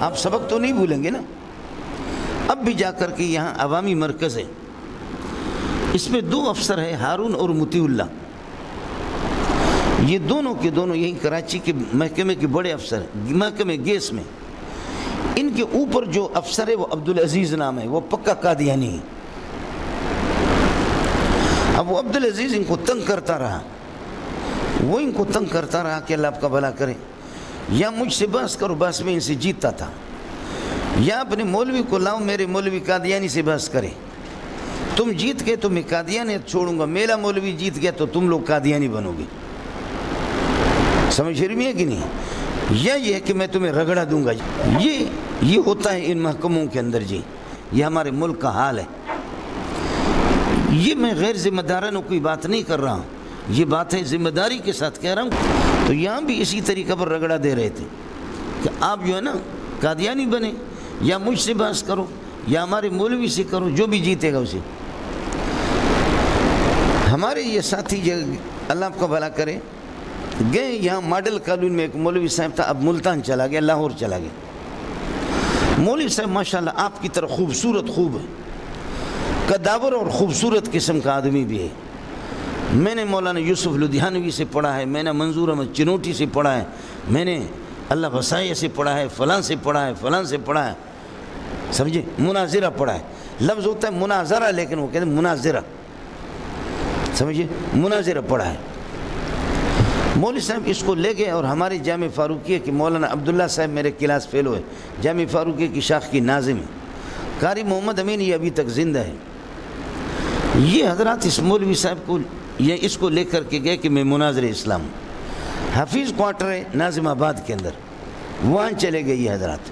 آپ سبق تو نہیں بھولیں گے نا. اب بھی جا کر کے یہاں عوامی مرکز ہے, اس میں 2 افسر ہیں, ہارون اور مطیع اللہ. یہ دونوں کے دونوں یہیں کراچی کے محکمے کے بڑے افسر ہیں, محکمے گیس میں. ان کے اوپر جو افسر ہے وہ عبدالعزیز نام ہے, وہ پکا قادیانی ہے. اب وہ عبدالعزیز ان کو تنگ کرتا رہا, وہ ان کو تنگ کرتا رہا کہ اللہ آپ کا بھلا کرے. یا مجھ سے بحث کرو, بحث میں ان سے جیتتا تھا, یا اپنے مولوی کو لاؤ, میرے مولوی قادیانی سے بحث کرے. تم جیت گئے تو میں قادیانیت چھوڑوں گا, میرا مولوی جیت گیا تو تم لوگ قادیانی بنو گے. سمجھ رہی ہے کہ نہیں؟ یا یہ ہے کہ میں تمہیں رگڑا دوں گا. یہ ہوتا ہے ان محکموں کے اندر جی. یہ ہمارے ملک کا حال ہے. یہ میں غیر ذمہ دارانہ کوئی بات نہیں کر رہا ہوں, یہ بات ہے ذمہ داری کے ساتھ کہہ رہا ہوں. تو یہاں بھی اسی طریقہ پر رگڑا دے رہے تھے کہ آپ جو ہے نا قادیانی بنے, یا مجھ سے بحث کرو یا ہمارے مولوی سے کرو, جو بھی جیتے گا اسے. ہمارے یہ ساتھی جو اللہ آپ کا بھلا کرے گئے یہاں ماڈل کالونی میں, ایک مولوی صاحب تھا, اب ملتان چلا گیا, لاہور چلا گیا. مولوی صاحب ماشاءاللہ آپ کی طرح خوب ہے, قداور اور خوبصورت قسم کا آدمی بھی ہے. میں نے مولانا یوسف لدھیانوی سے پڑھا ہے, میں نے منظور احمد چنوٹی سے پڑھا ہے, میں نے اللہ وسائیہ سے پڑھا ہے, فلاں سے پڑھا ہے, فلاں سے پڑھا ہے. سمجھے, مناظرہ پڑھا ہے. لفظ ہوتا ہے مناظرہ, لیکن وہ کہتے ہیں مناظرہ. سمجھے, مناظرہ پڑھا ہے. مولوی صاحب اس کو لے گئے اور ہمارے جامع فاروقیہ کے مولانا عبداللہ صاحب میرے کلاس فیلو ہے, جامع فاروقیہ کی شاخ کی ناظم ہے, قاری محمد امین, یہ ابھی تک زندہ ہے. یہ حضرات اس مولوی صاحب کو اس کو لے کر کے گئے کہ میں مناظر اسلام. حفیظ کوارٹر ہے ناظم آباد کے اندر, وہاں چلے گئے. یہ حضرات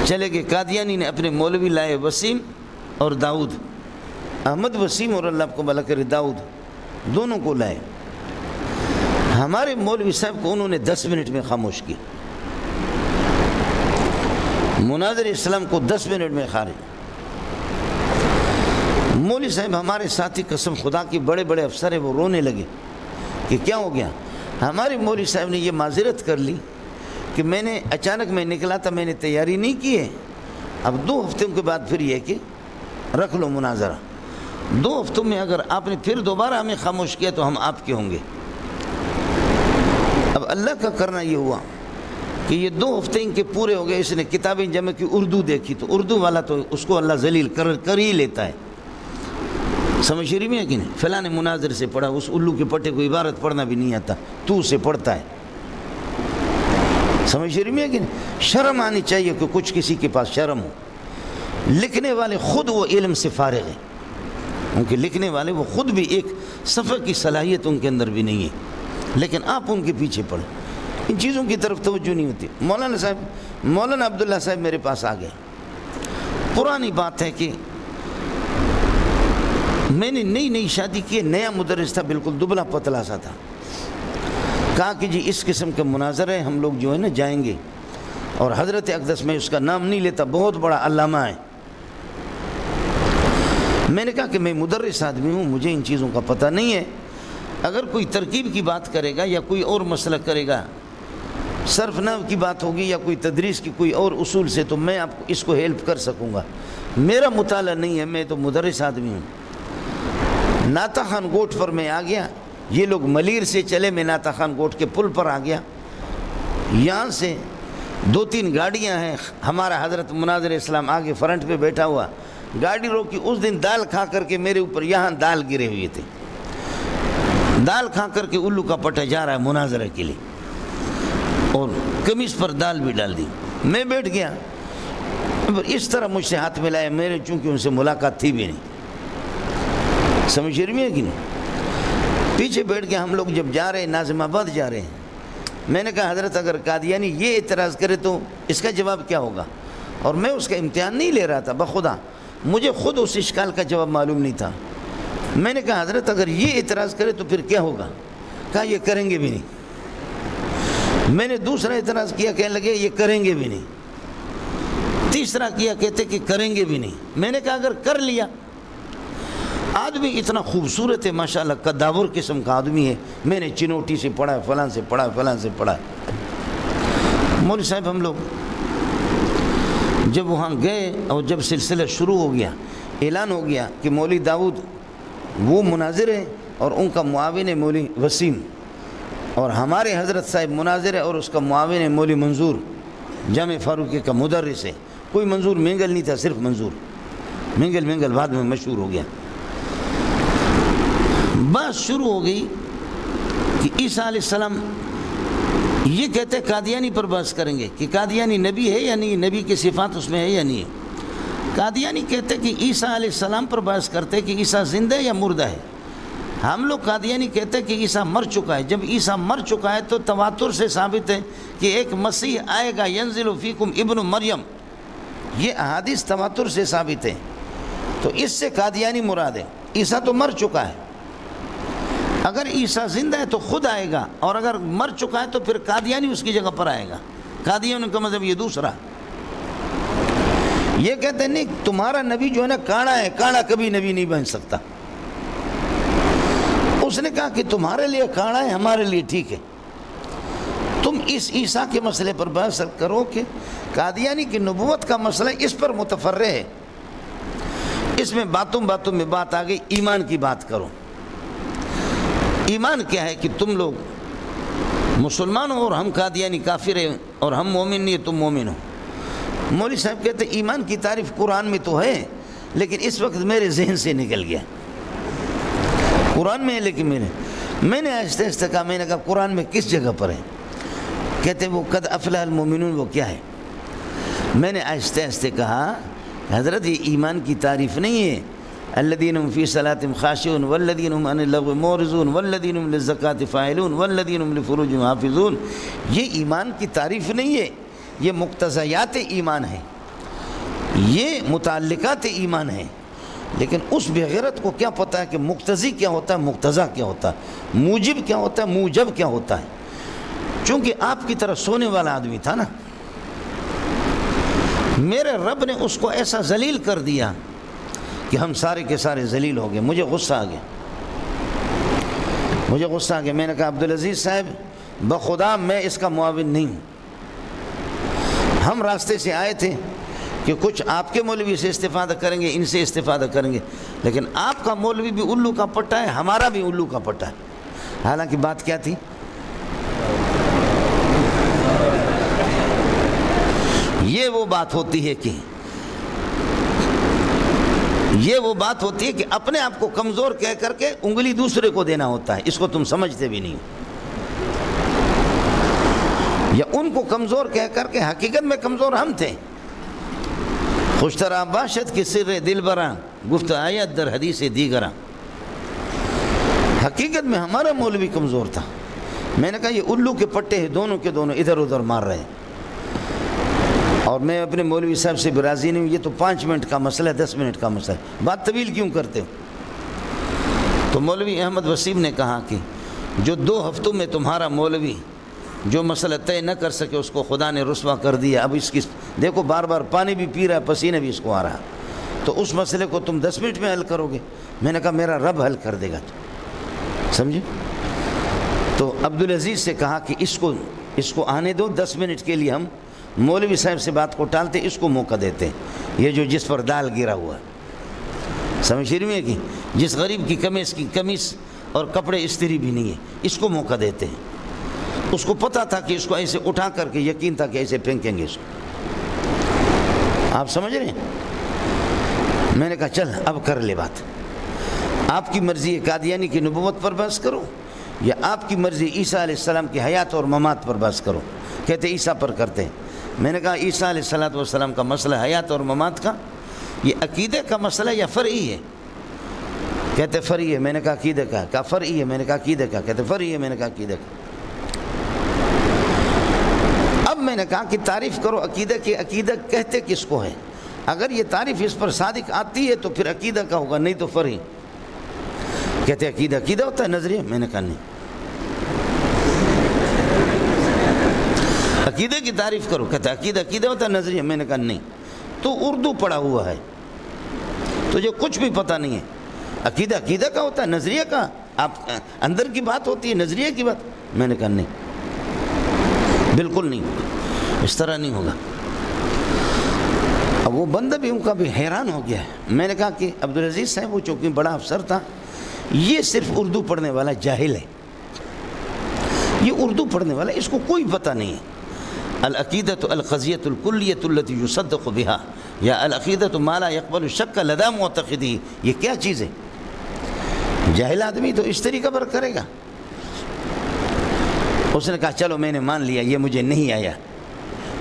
چلے گئے. قادیانی نے اپنے مولوی لائے, وسیم اور داؤد, احمد وسیم اور اللہ کو بھلا کرے داؤد, دونوں کو لائے. ہمارے مولوی صاحب کو انہوں نے 10 منٹ میں خاموش کی. مناظر اسلام کو 10 منٹ میں خارج. مولوی صاحب ہمارے ساتھی قسم خدا کی بڑے بڑے افسر ہیں, وہ رونے لگے کہ کیا ہو گیا. ہمارے مولوی صاحب نے یہ معذرت کر لی کہ میں نے اچانک میں نکلا تھا, میں نے تیاری نہیں کی ہے. اب 2 ہفتوں کے بعد پھر یہ کہ رکھ لو مناظرہ. 2 ہفتوں میں اگر آپ نے پھر دوبارہ ہمیں خاموش کیا تو ہم آپ کے ہوں گے. اب اللہ کا کرنا یہ ہوا کہ یہ 2 ہفتے ان کے پورے ہو گئے. اس نے کتابیں جمع کی, اردو دیکھی, تو اردو والا تو اس کو اللہ ذلیل کر ہی لیتا ہے. سمجھ رہی ہے کہ نہیں؟ فلاں نے مناظر سے پڑھا, اس الو کے پٹے کو عبارت پڑھنا بھی نہیں آتا, تو اسے پڑھتا ہے. سمجھ رہی ہے کہ نہیں؟ شرم آنی چاہیے کہ کچھ کسی کے پاس شرم ہو. لکھنے والے خود وہ علم سے فارغ ہیں, ان کے لکھنے والے وہ خود بھی ایک صفحے کی صلاحیت ان کے اندر بھی نہیں ہے, لیکن آپ ان کے پیچھے پڑھیں. ان چیزوں کی طرف توجہ نہیں ہوتی. مولانا عبداللہ صاحب میرے پاس آ گئے. پرانی بات ہے کہ میں نے نئی شادی کی, نیا مدرس تھا, بالکل دبلا پتلا سا تھا. کہا کہ جی اس قسم کا مناظرہ ہے, ہم لوگ جو ہے نا جائیں گے. اور حضرت اقدس, میں اس کا نام نہیں لیتا, بہت بڑا علامہ ہے. میں نے کہا کہ میں مدرس آدمی ہوں, مجھے ان چیزوں کا پتہ نہیں ہے. اگر کوئی ترکیب کی بات کرے گا یا کوئی اور مسئلہ کرے گا, صرف نحو کی بات ہوگی یا کوئی تدریس کی کوئی اور اصول سے, تو میں آپ کو اس کو ہیلپ کر سکوں گا. میرا مطالعہ نہیں ہے, میں تو مدرس آدمی ہوں. ناتا خان گوٹ پر میں آ گیا. یہ لوگ ملیر سے چلے, میں ناتا خان گوٹ کے پل پر آ گیا. یہاں سے 2-3 گاڑیاں ہیں, ہمارا حضرت مناظر اسلام آگے فرنٹ پہ بیٹھا ہوا. گاڑی روکی. اس دن دال کھا کر کے میرے اوپر یہاں دال گرے ہوئے تھے. دال کھا کر کے الو کا پٹا جا رہا ہے مناظرہ کے لیے, اور قمیص پر دال بھی ڈال دی. میں بیٹھ گیا. اس طرح مجھ سے ہاتھ ملایا, میرے چونکہ ان سے ملاقات تھی بھی نہیں. سمجھ رہی ہے کہ نہیں؟ پیچھے بیٹھ کے ہم لوگ جب جا رہے ہیں, ناظم آباد جا رہے ہیں, میں نے کہا حضرت اگر قادیانی یہ اعتراض کرے تو اس کا جواب کیا ہوگا. اور میں اس کا امتحان نہیں لے رہا تھا, بخدا مجھے خود اس اشکال کا جواب معلوم نہیں تھا. میں نے کہا حضرت اگر یہ اعتراض کرے تو پھر کیا ہوگا. کہا یہ کریں گے بھی نہیں. میں نے دوسرا اعتراض کیا, کہنے لگے یہ کریں گے بھی نہیں. تیسرا کیا, کہتے کہ کریں گے بھی نہیں. میں نے کہا اگر کر لیا, آدمی اتنا خوبصورت ہے ماشاءاللہ, قداور قسم کا آدمی ہے. میں نے چنوٹی سے پڑھا ہے, فلاں سے پڑھا ہے, فلاں سے پڑھا ہے. مولوی صاحب ہم لوگ جب وہاں گئے اور جب سلسلہ شروع ہو گیا، اعلان ہو گیا کہ مولوی داؤد وہ مناظر ہے اور ان کا معاون ہے مولوی وسیم، اور ہمارے حضرت صاحب مناظر ہے اور اس کا معاون ہے مولوی منظور، جامع فاروقی کا مدرس ہے۔ کوئی منظور مینگل نہیں تھا، صرف منظور، مینگل بعد میں مشہور ہو گیا۔ بات شروع ہو گئی کہ عیسیٰ علیہ السلام، یہ کہتے قادیانی پر بحث کریں گے کہ قادیانی نبی ہے یا نہیں، نبی کی صفات اس میں ہے یا نہیں ہے۔ قادیانی کہتے کہ عیسیٰ علیہ السلام پر بحث کرتے کہ عیسیٰ زندہ ہے یا مردہ ہے۔ ہم لوگ قادیانی کہتے کہ عیسیٰ مر چکا ہے۔ جب عیسیٰ مر چکا ہے تو تواتر سے ثابت ہے کہ ایک مسیح آئے گا، ینزل فیکم ابن مریم، یہ احادیث تواتر سے ثابت ہے۔ تو اس سے قادیانی مراد ہے۔ عیسیٰ تو مر چکا ہے، اگر عیسیٰ زندہ ہے تو خود آئے گا، اور اگر مر چکا ہے تو پھر قادیانی اس کی جگہ پر آئے گا۔ قادیانی کا مذہب یہ دوسرا۔ یہ کہتے ہیں نہیں، تمہارا نبی جو ہے نا کاڑا ہے، کاڑا کبھی نبی نہیں بن سکتا۔ اس نے کہا کہ تمہارے لیے کاڑا ہے، ہمارے لیے ٹھیک ہے۔ تم اس عیسیٰ کے مسئلے پر بحث کرو کہ قادیانی کی نبوت کا مسئلہ اس پر متفرع ہے۔ اس میں باتوں میں بات آ گئی، ایمان کی بات کرو۔ ایمان کیا ہے کہ تم لوگ مسلمان ہو اور ہم قادیانی کافر ہیں، اور ہم مومن نہیں، تم مومن ہو۔ مولوی صاحب کہتے ہیں ایمان کی تعریف قرآن میں تو ہے، لیکن اس وقت میرے ذہن سے نکل گیا۔ قرآن میں ہے لیکن میں نے آہستہ آہستہ کہا، میں نے کہا قرآن میں کس جگہ پر ہے؟ کہتے وہ قد افلح المومنون، وہ کیا ہے؟ میں نے آہستہ آہستہ کہا حضرت یہ ایمان کی تعریف نہیں ہے۔ الذین هم فی صلاتہم خاشعون والذین هم عن اللغو معرضون والذین هم للزکاۃ فاعلون والذین هم لفروجہم حافظون، یہ ایمان کی تعریف نہیں ہے، یہ مقتضیات ایمان ہے، یہ متعلقات ایمان ہے۔ لیکن اس بغیرت کو کیا پتہ ہے کہ مقتضی کیا ہوتا ہے، مقتضا کیا ہوتا ہے، موجب کیا ہوتا ہے، موجب کیا ہوتا ہے۔ چونکہ آپ کی طرح سونے والا آدمی تھا نا، میرے رب نے اس کو ایسا ذلیل کر دیا کہ ہم سارے کے سارے ذلیل ہو گئے۔ مجھے غصہ آ گیا، میں نے کہا عبدالعزیز صاحب بخدا میں اس کا معاون نہیں ہوں۔ ہم راستے سے آئے تھے کہ کچھ آپ کے مولوی سے استفادہ کریں گے، ان سے استفادہ کریں گے، لیکن آپ کا مولوی بھی الو کا پٹا ہے، ہمارا بھی الو کا پٹا ہے۔ حالانکہ بات کیا تھی؟ یہ وہ بات ہوتی ہے کہ اپنے آپ کو کمزور کہہ کر کے انگلی دوسرے کو دینا ہوتا ہے، اس کو تم سمجھتے بھی نہیں، یا ان کو کمزور کہہ کر کے حقیقت میں کمزور ہم تھے۔ خوشترا باشد کی سر دل براں، گفت آیت در حدیث دیگراں، حقیقت میں ہمارا مولوی کمزور تھا۔ میں نے کہا یہ الو کے پٹے ہیں، دونوں کے دونوں ادھر ادھر مار رہے ہیں، اور میں اپنے مولوی صاحب سے راضی نہیں ہوں۔ یہ تو 5 منٹ کا مسئلہ ہے، 10 منٹ کا مسئلہ ہے، بات طویل کیوں کرتے ہو؟ تو مولوی احمد وسیم نے کہا کہ جو 2 ہفتوں میں تمہارا مولوی جو مسئلہ طے نہ کر سکے اس کو خدا نے رسوا کر دیا۔ اب اس کی دیکھو بار بار پانی بھی پی رہا ہے، پسینہ بھی اس کو آ رہا ہے، تو اس مسئلے کو تم 10 منٹ میں حل کرو گے؟ میں نے کہا میرا رب حل کر دے گا، سمجھے؟ تو عبدالعزیز سے کہا کہ اس کو آنے دو، 10 منٹ کے لیے ہم مولوی صاحب سے بات کو ٹالتے، اس کو موقع دیتے، یہ جو جس پر دال گرا ہوا ہے، سمجھ رہی میں کہ جس غریب کی قمیص اور کپڑے استری بھی نہیں ہے، اس کو موقع دیتے ہیں۔ اس کو پتہ تھا کہ اس کو ایسے اٹھا کر کے یقین تھا کہ ایسے پھینکیں گے اس کو، آپ سمجھ رہے ہیں؟ میں نے کہا چل اب کر لے بات، آپ کی مرضی ہے قادیانی کی نبوت پر بحث کرو، یا آپ کی مرضی عیسیٰ علیہ السلام کی حیات اور ممات پر بحث کرو؟ کہتے عیسیٰ پر کرتے ہیں۔ میں نے کہا عیسیٰ علیہ السلام کا مسئلہ حیات اور ممات کا یہ عقیدے کا مسئلہ یا فرعی ہے؟ کہتے فرعی ہے۔ میں نے کہا عقیدے کا، کہا فرعی ہے۔ میں نے کہا عقیدے کا، کہتے فرعی ہے۔ میں نے کہا عقیدے کا۔ اب میں نے کہا کہ تعریف کرو عقیدہ کی، عقیدہ کہتے کس کو ہے؟ اگر یہ تعریف اس پر صادق آتی ہے تو پھر عقیدہ کا ہوگا، نہیں تو فرعی۔ کہتے عقیدہ ہوتا ہے نظریہ؟ میں نے کہا نہیں۔ عقیدے کی تعریف کرو، کہتے عقیدہ ہوتا ہے نظریہ؟ میں نے کہا نہیں۔ تو اردو پڑھا ہوا ہے، تجھے کچھ بھی پتہ نہیں ہے۔ عقیدہ کا ہوتا ہے، نظریہ کا؟ آپ اندر کی بات ہوتی ہے، نظریہ کی بات؟ میں نے کہا نہیں، بالکل نہیں ہوگا، اس طرح نہیں ہوگا۔ اب وہ بندہ بھی ان کا بھی حیران ہو گیا. میں نے کہا کہ عبدالعزیز صاحب وہ چونکہ بڑا افسر تھا, یہ صرف اردو پڑھنے والا جاہل ہے, یہ اردو پڑھنے والا, اس کو کوئی پتہ نہیں ہے. العقیدۃ القضیۃ الکلیۃ التی یصدق بہا یا العقیدۃ ما لا یقبل الشک لدی معتقدی, یہ کیا چیز ہے؟ جاہل آدمی تو اس طریقہ پر کرے گا. اس نے کہا چلو میں نے مان لیا, یہ مجھے نہیں آیا.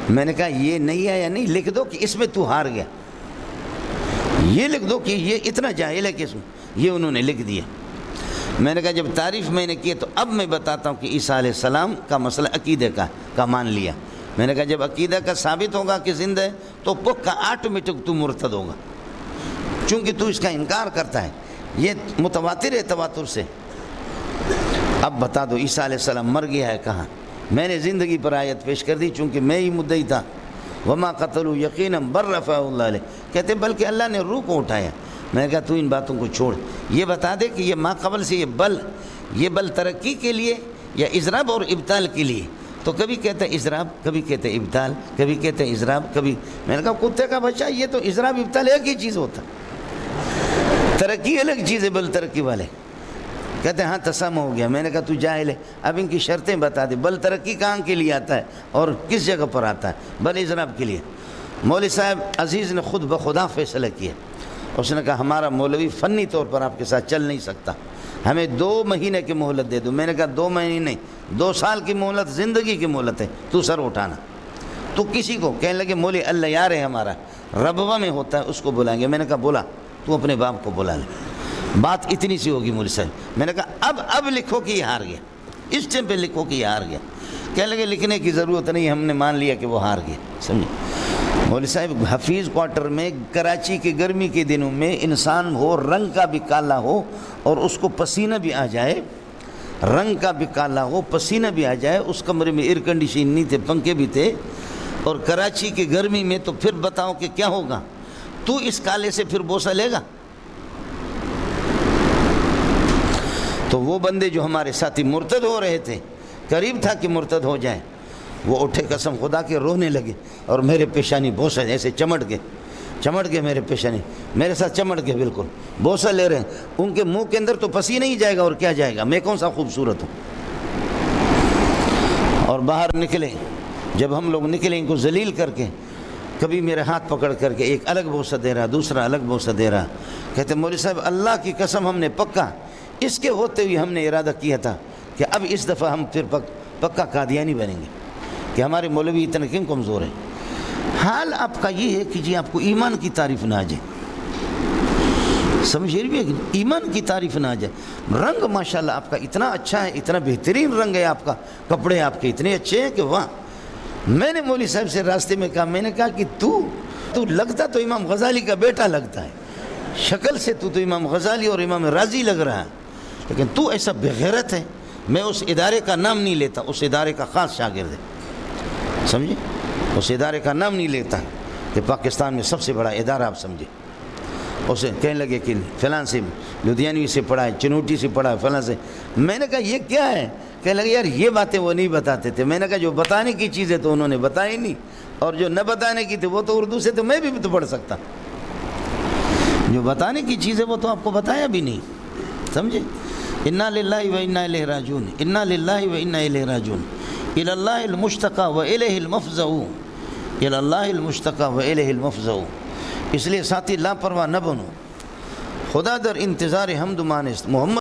میں نے کہا یہ نہیں آیا نہیں, لکھ دو کہ اس میں تو ہار گیا, یہ لکھ دو کہ یہ اتنا جاہل ہے کہ اس میں. یہ انہوں نے لکھ دیا. میں نے کہا جب تعریف میں نے کی تو اب میں بتاتا ہوں کہ عیسیٰ علیہ السلام کا مسئلہ عقیدے کا مان لیا. میں نے کہا جب عقیدہ کا ثابت ہوگا کہ زندہ ہے تو پکا آٹومیٹک تو مرتد ہوگا, چونکہ تو اس کا انکار کرتا ہے. یہ متواتر ہے تواتر سے. اب بتا دو عیسیٰ علیہ السلام مر گیا ہے کہاں؟ میں نے زندگی پر آیت پیش کر دی چونکہ میں ہی مدعی تھا. وما قتلوا یقینا بل رفعہ اللہ علیہ, کہتے بلکہ اللہ نے روح کو اٹھایا. میں نے کہا تو ان باتوں کو چھوڑ, یہ بتا دے کہ یہ ما قبل سے یہ بل ترقی کے لیے یا اضراب اور ابطال کے لیے. تو کبھی کہتے ہیں اضراب, کبھی کہتے ہیں ابطال, کبھی کہتے ہیں اضراب, کبھی. میں نے کہا کتے کا بچہ, یہ تو اضراب ابطال ایک ہی چیز ہوتا, ترقی الگ چیز ہے بل ترقی والے. کہتے ہیں ہاں تسم ہو گیا. میں نے کہا تو جاہل ہے, اب ان کی شرطیں بتا دے. بل ترقی کہاں کے لیے آتا ہے اور کس جگہ پر آتا ہے؟ بل اضراب کے لیے. مولوی صاحب عزیز نے خود بخدا فیصلہ کیا. اس نے کہا ہمارا مولوی فنی طور پر آپ کے ساتھ چل نہیں سکتا, ہمیں 2 مہینے کی مہلت دے دو. میں نے کہا 2 مہینے نہیں, 2 سال کی مہلت, زندگی کی مہلت ہے, تو سر اٹھانا. تو کسی کو کہنے لگے مولوی اللہ یار ہے ہمارا, ربوہ میں ہوتا ہے, اس کو بلائیں گے. میں نے کہا بولا, تو اپنے باپ کو بلا لے, بات اتنی سی ہوگی مولوی صاحب. میں نے کہا اب لکھو کہ یہ ہار گیا, اس ٹائم پہ لکھو کہ یہ ہار گیا. کہنے لگے لکھنے کی ضرورت نہیں, ہم نے مان لیا کہ وہ ہار گیا. سمجھے مولوی صاحب, حفیظ کوارٹر میں کراچی کے گرمی کے دنوں میں انسان ہو, رنگ کا بھی کالا ہو اور اس کو پسینہ بھی آ جائے, رنگ کا بھی کالا ہو, پسینہ بھی آ جائے, اس کمرے میں ایئر کنڈیشن نہیں تھے, پنکھے بھی تھے, اور کراچی کی گرمی میں, تو پھر بتاؤ کہ کیا ہوگا؟ تو اس کالے سے پھر بوسہ لے گا؟ تو وہ بندے جو ہمارے ساتھی مرتد ہو رہے تھے, قریب تھا کہ مرتد ہو جائے, وہ اٹھے قسم خدا کے رونے لگے اور میرے پیشانی بوسہ ایسے چمٹ گئے میرے پیشانی, میرے ساتھ چمٹ گئے, بالکل بوسہ لے رہے ہیں. ان کے منہ کے اندر تو پسی نہیں جائے گا اور کیا جائے گا, میں کون سا خوبصورت ہوں. اور باہر نکلے, جب ہم لوگ نکلے ان کو ذلیل کر کے, کبھی میرے ہاتھ پکڑ کر کے ایک الگ بوسہ دے رہا, دوسرا الگ بوسہ دے رہا. کہتے مولوی صاحب اللہ کی قسم ہم نے پکا اس کے ہوتے ہوئے ہم نے ارادہ کیا تھا کہ اب اس دفعہ ہم پھر پکا قادیانی بنیں گے, کہ ہمارے مولوی اتنے کیوں کمزور ہیں. حال آپ کا یہ ہے کہ جی آپ کو ایمان کی تعریف نہ آ جائے, سمجھے بھی ہے کہ ایمان کی تعریف نہ آ جائے. رنگ ماشاءاللہ آپ کا اتنا اچھا ہے, اتنا بہترین رنگ ہے آپ کا, کپڑے آپ کے اتنے اچھے ہیں کہ واہ. میں نے مولوی صاحب سے راستے میں کہا, میں نے کہا کہ تو لگتا تو امام غزالی کا بیٹا لگتا ہے, شکل سے تو امام غزالی اور امام رازی لگ رہا ہے, لیکن تو ایسا بغیرت ہے. میں اس ادارے کا نام نہیں لیتا, اس ادارے کا خاص شاگرد ہے, سمجھے, اس ادارے کا نام نہیں لیتا کہ پاکستان میں سب سے بڑا ادارہ آپ سمجھے. اسے کہنے لگے کہ فلاں سے لدھیانوی سے پڑھا ہے, چنوٹی سے پڑھا ہے, فلاں سے. میں نے کہا یہ کیا ہے؟ کہنے لگے یار یہ باتیں وہ نہیں بتاتے تھے. میں نے کہا جو بتانے کی چیزیں تو انہوں نے بتائی نہیں, اور جو نہ بتانے کی تھی وہ تو اردو سے تو میں بھی تو پڑھ سکتا, جو بتانے کی چیزیں وہ تو آپ کو بتایا بھی نہیں, سمجھے. انا للہ و انا الیہ راجعون, انا للہ و انا الیہ راجعون, الی اللہ المشتقى و الیہ المفزع, الی اللہ المشتقى و الیہ المفزع. اس لیے ساتھی لاپرواہ نہ بنو, خدا در انتظار حمد و مانست محمد